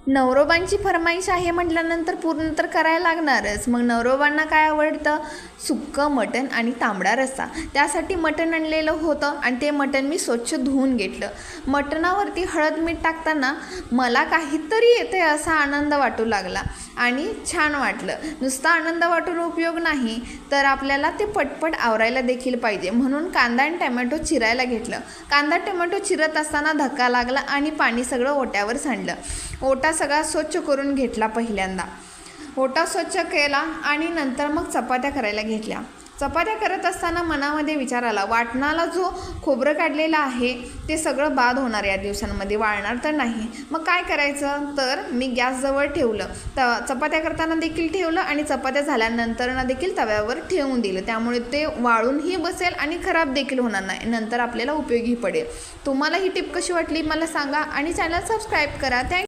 नवरोबांची फरमाईश आहे म्हटल्यानंतर पूर्ण तर करायला लागणारच. मग नवरोबांना काय आवडतं? सुक्कं मटण आणि तांबडा रस्सा. त्यासाठी मटण आणलेलं होतं आणि ते मटण मी स्वच्छ धुवून घेतलं. मटणावरती हळद मीठ टाकताना मला काहीतरी येते असा आनंद वाटू लागला आणि छान वाटलं. नुसता आनंद वाटून उपयोग नाही, तर आपल्याला ते पटपट आवरायला देखील पाहिजे. म्हणून कांदा आणि टमॅटो चिरायला घेतलं. कांदा टमॅटो चिरत असताना धक्का लागला आणि पाणी सगळं ओट्यावर सांडलं. ओटा सगळा स्वच्छ करून घेतला पहिल्यांदा. ओटा स्वच्छ केला आणि नंतर मग चपात्या करायला घेतल्या. चपात्या करत असताना मनामध्ये विचार आला, वाटणाला जो खोबरं काढलेलं आहे ते सगळं बाद होणार या दिवसांमध्ये, वाळणार तर नाही. मग काय करायचं? तर मी गॅसजवळ ठेवलं. चपात्या करताना देखील ठेवलं आणि चपात्या झाल्यानंतर देखील तव्यावर ठेवून दिलं. त्यामुळे ते वाळूनही बसेल आणि खराब देखील होणार नाही, नंतर आपल्याला उपयोगी पडेल. तुम्हाला ही टिप कशी वाटली मला सांगा आणि चॅनल सबस्क्राईब करा.